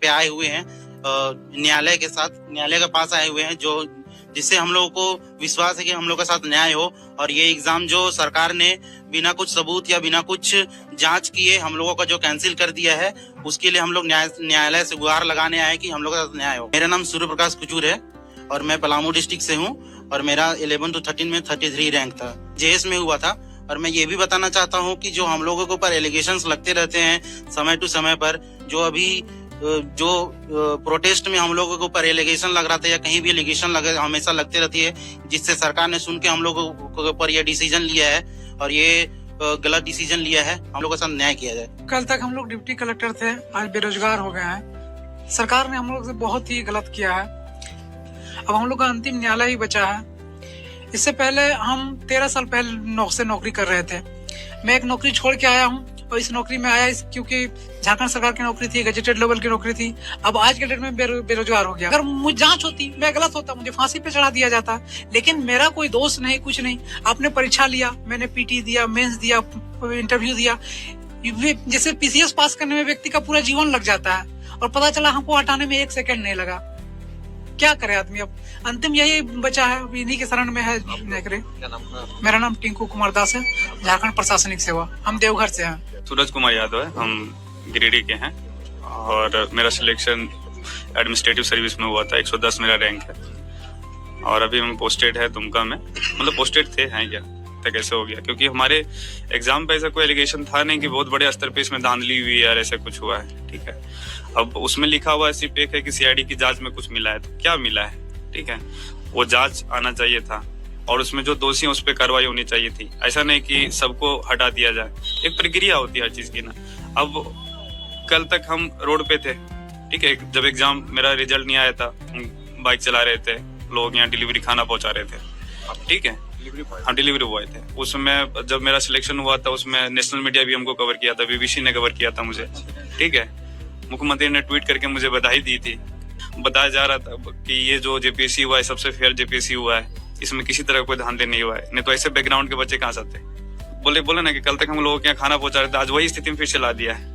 पे आए हुए हैं, न्यायालय के पास आए हुए हैं, जो जिससे हम लोगों को विश्वास है कि हम लोग के साथ न्याय हो। और ये एग्जाम जो सरकार ने बिना कुछ सबूत या बिना कुछ जांच किए हम लोगों का जो कैंसिल कर दिया है, उसके लिए हम लोग न्यायालय से गुहार लगाने आए कि हम लोग के साथ न्याय हो। मेरा नाम सूर्य प्रकाश कुचूर है और मैं पलामू डिस्ट्रिक्ट से हूँ और मेरा 11 to 13 में 33 रैंक था, जेएस में हुआ था। और मैं ये भी बताना चाहता हूँ कि जो हम लोगों के ऊपर एलिगेशंस लगते रहते हैं समय टू समय पर, जो अभी जो प्रोटेस्ट में हम लोगों के ऊपर एलिगेशन लग रहा था या कहीं भी एलिगेशन हमेशा लगती रहती है, जिससे सरकार ने सुन के हम लोगों के ऊपर ये डिसीजन लिया है और ये गलत डिसीजन लिया है, हम लोग के साथ न्याय किया जाए। कल तक हम लोग डिप्टी कलेक्टर थे, आज बेरोजगार हो गए हैं। सरकार ने हम लोग से बहुत ही गलत किया है। अब हम लोग का अंतिम न्यायालय ही बचा है। इससे पहले हम 13 साल पहले से नौकरी कर रहे थे। मैं एक नौकरी छोड़ के आया हूँ और इस नौकरी में आया क्योंकि झारखंड सरकार की नौकरी थी, गजेटेड लेवल की नौकरी थी। अब आज के डेट में बेरोजगार हो गया। अगर मुझे जांच होती, मैं गलत होता, मुझे फांसी पे चढ़ा दिया जाता, लेकिन मेरा कोई दोष नहीं, कुछ नहीं। आपने परीक्षा लिया, मैंने पीटी दिया, मेंस दिया, इंटरव्यू दिया। जैसे पीसीएस पास करने में व्यक्ति का पूरा जीवन लग जाता है और पता चला हमको हटाने में 1 सेकंड नहीं लगा। क्या करे आदमी? अब अंतिम यही बचा है, इन्हीं के शरण में है। मेरा नाम टिंकू कुमार दास है, झारखंड प्रशासनिक सेवा, हम देवघर से हैं। सूरज कुमार यादव है, हम गिरिडीह के हैं और मेरा सिलेक्शन एडमिनिस्ट्रेटिव सर्विस में हुआ था। 110 मेरा रैंक है और अभी हम पोस्टेड है दुमका में। मतलब पोस्टेड थे हैं क्या तक कैसे हो गया, क्योंकि हमारे एग्जाम पे ऐसा कोई एलिगेशन था नहीं कि बहुत बड़े स्तर पे इसमें धांधली हुई है, ऐसा कुछ हुआ है। ठीक है, अब उसमें लिखा हुआ ऐसी पेक है कि सीआईडी की जांच में कुछ मिला है, तो क्या मिला है? ठीक है, वो जांच आना चाहिए था और उसमें जो दोषी है उस पर कार्रवाई होनी चाहिए थी। ऐसा नहीं कि सबको हटा दिया जाए, एक प्रक्रिया होती है हर चीज की ना। अब कल तक हम रोड पे थे, ठीक है, जब एग्जाम मेरा रिजल्ट नहीं आया था, बाइक चला रहे थे, लोग यहाँ डिलीवरी खाना पहुंचा रहे थे, ठीक है, हाँ डिलीवरी बॉय थे। उसमें जब मेरा सिलेक्शन हुआ था उसमें नेशनल मीडिया भी हमको कवर किया था, बीबीसी ने कवर किया था मुझे, ठीक है। मुख्यमंत्री ने ट्वीट करके मुझे बधाई दी थी। बताया जा रहा था कि ये जो जेपीएससी हुआ है सबसे फेयर जेपीएससी हुआ है, इसमें किसी तरह कोई धांधली नहीं हुआ है, नहीं तो ऐसे बैकग्राउंड के बच्चे कहाँ से आते। बोले ना कि कल तक हम लोगों के यहाँ खाना पहुंचा रहे थे, आज वही स्थिति में फिर से ला दिया है।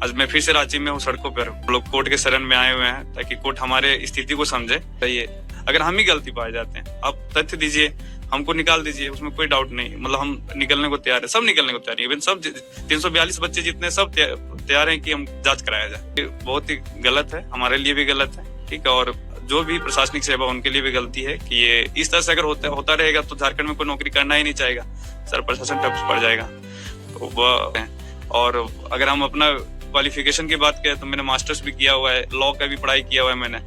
आज मैं फिर से रांची में हूँ, सड़कों पर हूँ। लोग कोर्ट के शरण में आए हुए हैं ताकि कोर्ट हमारे स्थिति को समझे। ये अगर हम ही गलती पाए जाते हैं, आप तथ्य दीजिए, हमको निकाल दीजिए, उसमें कोई डाउट नहीं। मतलब हम निकलने को तैयार है, सब निकलने को तैयार है। इवन सब 342 बच्चे जितने सब तैयार हैं कि हम जांच कराया जाए। बहुत ही गलत है, हमारे लिए भी गलत है, ठीक है, और जो भी प्रशासनिक सेवा उनके लिए भी गलती है कि ये इस तरह से अगर होता रहेगा तो झारखंड में कोई नौकरी करना ही नहीं चाहेगा, सर प्रशासन ठप पड़ जाएगा। तो और अगर हम अपना क्वालिफिकेशन की बात करें तो मैंने मास्टर्स भी किया हुआ है, लॉ का भी पढ़ाई किया हुआ है मैंने,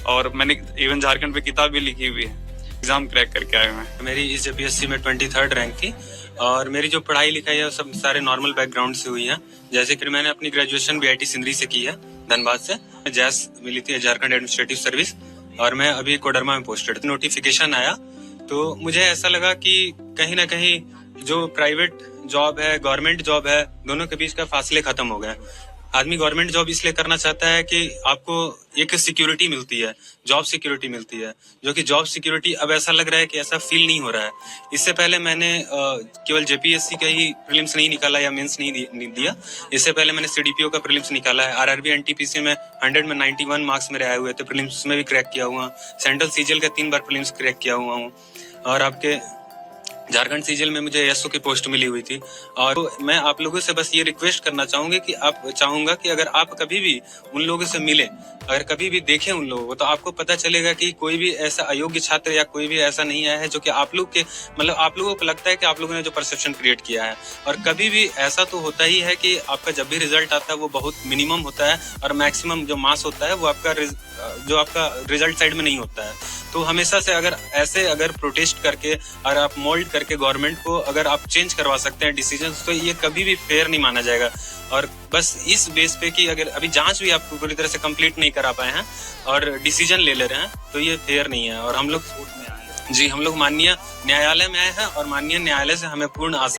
और मैंने इवन झारखंड पे किताब भी लिखी हुई है, एग्जाम क्रैक करके आए हुए हैं। मेरी इस जेपीएससी में 23rd रैंक थी और मेरी जो पढ़ाई लिखाई है सब सारे नॉर्मल बैकग्राउंड से हुई है। जैसे कि मैंने अपनी ग्रेजुएशन बीआईटी सिंदरी से की है, धनबाद से। जैस मिली थी झारखंड एडमिनिस्ट्रेटिव सर्विस और मैं अभी कोडरमा में पोस्टेड। नोटिफिकेशन आया तो मुझे ऐसा लगा कि कहीं ना कहीं जो प्राइवेट जॉब है, गवर्नमेंट जॉब है, दोनों के बीच का फासले खत्म हो गए। आदमी गवर्नमेंट जॉब इसलिए करना चाहता है कि आपको एक सिक्योरिटी मिलती है, जॉब सिक्योरिटी मिलती है, जो कि जॉब सिक्योरिटी अब ऐसा लग रहा है कि ऐसा फील नहीं हो रहा है। इससे पहले मैंने केवल जेपीएससी का ही प्रीलिम्स नहीं निकाला या मेंस नहीं दिया। इससे पहले मैंने सीडीपीओ का प्रीलिम्स निकाला है। आरआरबी एनटीपीसी में 100 में 91 मार्क्स मेरे आए हुए थे, प्रीलिम्स में भी क्रैक किया हुआ। सेंट्रल सीजीएल का 3 बार प्रीलिम्स क्रैक किया हुआ हूँ और आपके झारखंड सीजीएल में मुझे एसओ की पोस्ट मिली हुई थी। और मैं आप लोगों से बस ये रिक्वेस्ट करना चाहूंगा कि अगर आप कभी भी उन लोगों से मिले, अगर कभी भी देखें उन लोगों को, तो आपको पता चलेगा कि कोई भी ऐसा अयोग्य छात्र या कोई भी ऐसा नहीं आया है जो कि आप लोग के मतलब आप लोगों को लगता है कि आप लोगों ने जो परसेप्शन क्रिएट किया है। और कभी भी ऐसा तो होता ही है कि आपका जब भी रिजल्ट आता है वो बहुत मिनिमम होता है और मैक्सिमम जो मार्क्स होता है वो आपका रिजल्ट साइड में नहीं होता है। तो हमेशा से अगर प्रोटेस्ट करके और आप मोल्ड करके गवर्नमेंट को अगर आप चेंज करवा सकते हैं डिसीजंस, तो ये कभी भी फेयर नहीं माना जाएगा। और बस इस बेस पे कि अगर अभी जांच भी आप पूरी तरह से कंप्लीट नहीं करा पाए हैं और डिसीजन ले रहे हैं तो ये फेयर नहीं है। और हम लोग माननीय न्यायालय में आए हैं और माननीय न्यायालय से हमें पूर्ण आशा